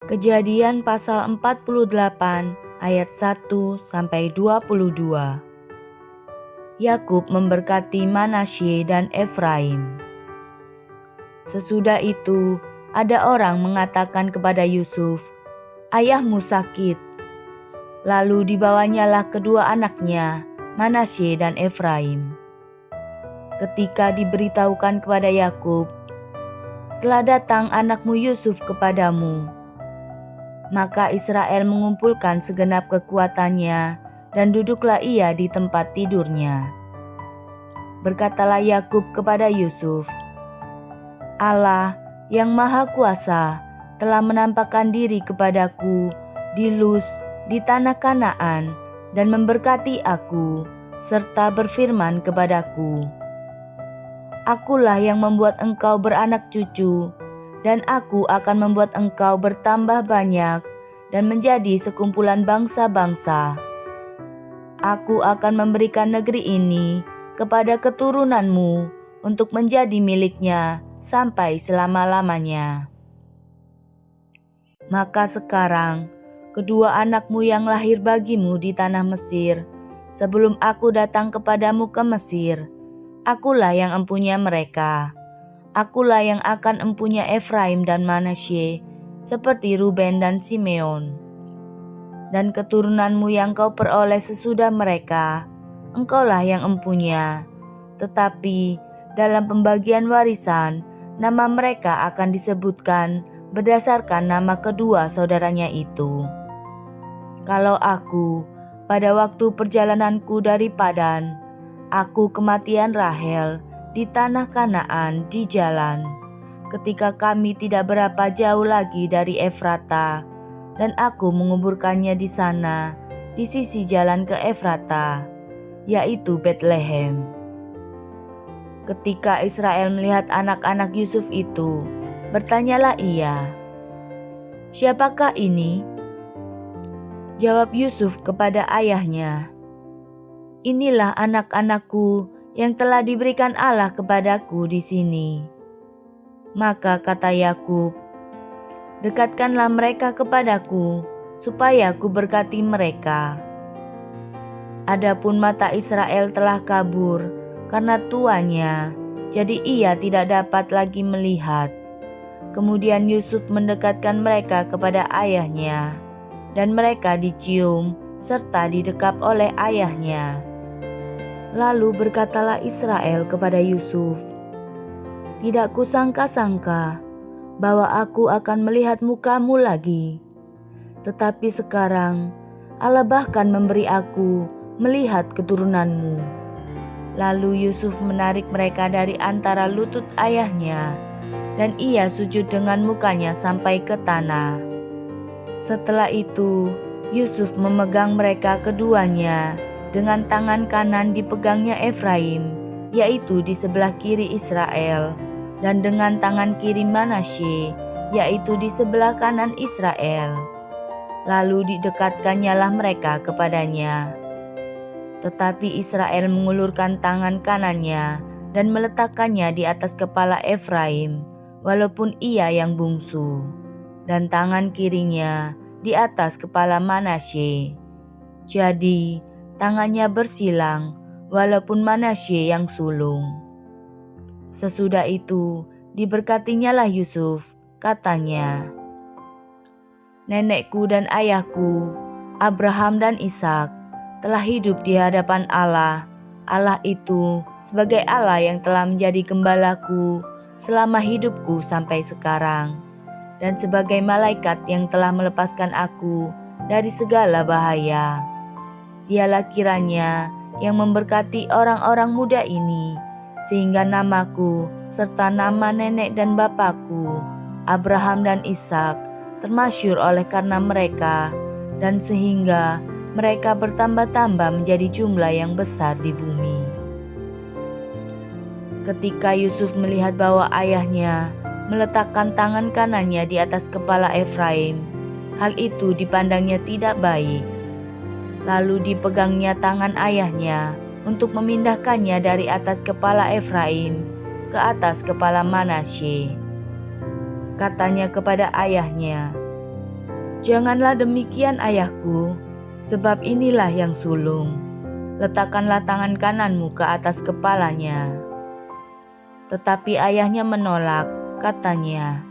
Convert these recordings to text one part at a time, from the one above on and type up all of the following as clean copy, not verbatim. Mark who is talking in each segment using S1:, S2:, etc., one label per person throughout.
S1: Kejadian pasal 48 ayat 1-22. Yakub memberkati Manasye dan Efraim. Sesudah itu, ada orang mengatakan kepada Yusuf, "Ayahmu sakit." Lalu dibawanyalah kedua anaknya, Manasye dan Efraim. Ketika diberitahukan kepada Yakub, "Telah datang anakmu Yusuf kepadamu," maka Israel mengumpulkan segenap kekuatannya dan duduklah ia di tempat tidurnya. Berkatalah Yakub kepada Yusuf, "Allah yang Maha Kuasa telah menampakkan diri kepadaku di Luz di tanah Kanaan dan memberkati aku serta berfirman kepadaku, 'Akulah yang membuat engkau beranak cucu, dan aku akan membuat engkau bertambah banyak dan menjadi sekumpulan bangsa-bangsa. Aku akan memberikan negeri ini kepada keturunanmu untuk menjadi miliknya sampai selama-lamanya.' Maka sekarang, kedua anakmu yang lahir bagimu di tanah Mesir, sebelum aku datang kepadamu ke Mesir, akulah yang empunya mereka. Akulah yang akan empunya Efraim dan Manasye, seperti Ruben dan Simeon. Dan keturunanmu yang kau peroleh sesudah mereka, engkaulah yang empunya. Tetapi dalam pembagian warisan, nama mereka akan disebutkan berdasarkan nama kedua saudaranya itu. Kalau aku, pada waktu perjalananku dari Padan, aku kematian Rahel di tanah Kanaan di jalan, ketika kami tidak berapa jauh lagi dari Efrata, dan aku menguburkannya di sana, di sisi jalan ke Efrata, yaitu Betlehem." Ketika Israel melihat anak-anak Yusuf itu, bertanyalah ia, "Siapakah ini?" Jawab Yusuf kepada ayahnya, "Inilah anak-anakku yang telah diberikan Allah kepadaku di sini." Maka kata Yakub, "Dekatkanlah mereka kepadaku, supaya ku berkati mereka." Adapun mata Israel telah kabur karena tuanya, jadi ia tidak dapat lagi melihat. Kemudian Yusuf mendekatkan mereka kepada ayahnya, dan mereka dicium serta didekap oleh ayahnya. Lalu berkatalah Israel kepada Yusuf, "Tidak kusangka-sangka bahwa aku akan melihat mukamu lagi. Tetapi sekarang Allah bahkan memberi aku melihat keturunanmu." Lalu Yusuf menarik mereka dari antara lutut ayahnya, dan ia sujud dengan mukanya sampai ke tanah. Setelah itu, Yusuf memegang mereka keduanya, dengan tangan kanan dipegangnya Efraim, yaitu di sebelah kiri Israel, dan dengan tangan kiri Manasye, yaitu di sebelah kanan Israel. Lalu didekatkannyalah mereka kepadanya. Tetapi Israel mengulurkan tangan kanannya dan meletakkannya di atas kepala Efraim, walaupun ia yang bungsu, dan tangan kirinya di atas kepala Manasye. Jadi tangannya bersilang, walaupun Manasye yang sulung. Sesudah itu diberkatinyalah Yusuf, katanya, "Nenekku dan ayahku, Abraham dan Ishak, telah hidup di hadapan Allah. Allah itu sebagai Allah yang telah menjadi gembalaku selama hidupku sampai sekarang, dan sebagai malaikat yang telah melepaskan aku dari segala bahaya. Dialah kiranya yang memberkati orang-orang muda ini, sehingga namaku serta nama nenek dan bapakku, Abraham dan Ishak, termasyhur oleh karena mereka, dan sehingga mereka bertambah-tambah menjadi jumlah yang besar di bumi." Ketika Yusuf melihat bahwa ayahnya meletakkan tangan kanannya di atas kepala Efraim, hal itu dipandangnya tidak baik. Lalu dipegangnya tangan ayahnya untuk memindahkannya dari atas kepala Efraim ke atas kepala Manasye. Katanya kepada ayahnya, Janganlah demikian ayahku, sebab inilah yang sulung. Letakkanlah tangan kananmu ke atas kepalanya. Tetapi ayahnya menolak, katanya,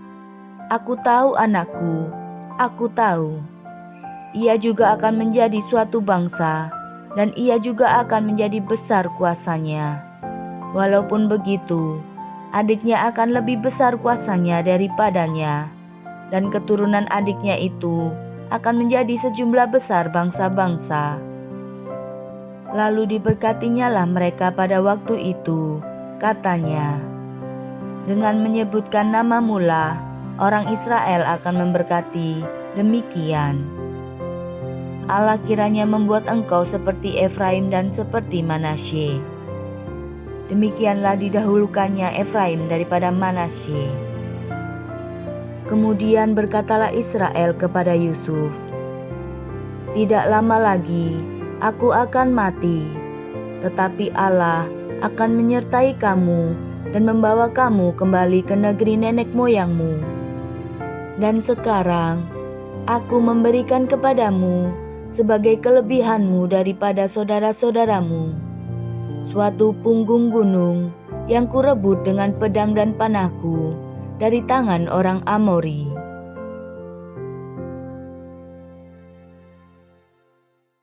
S1: "Aku tahu anakku, aku tahu. Ia juga akan menjadi suatu bangsa, dan ia juga akan menjadi besar kuasanya. Walaupun begitu, adiknya akan lebih besar kuasanya daripadanya, dan keturunan adiknya itu akan menjadi sejumlah besar bangsa-bangsa." Lalu diberkatinyalah mereka pada waktu itu, katanya, "Dengan menyebutkan namamu lah, orang Israel akan memberkati, demikian. Allah kiranya membuat engkau seperti Efraim dan seperti Manasye." Demikianlah didahulukannya Efraim daripada Manasye. Kemudian berkatalah Israel kepada Yusuf, "Tidak lama lagi aku akan mati, tetapi Allah akan menyertai kamu dan membawa kamu kembali ke negeri nenek moyangmu. Dan sekarang aku memberikan kepadamu sebagai kelebihanmu daripada saudara-saudaramu, suatu punggung gunung yang kurebut dengan pedang dan panahku dari tangan orang Amori."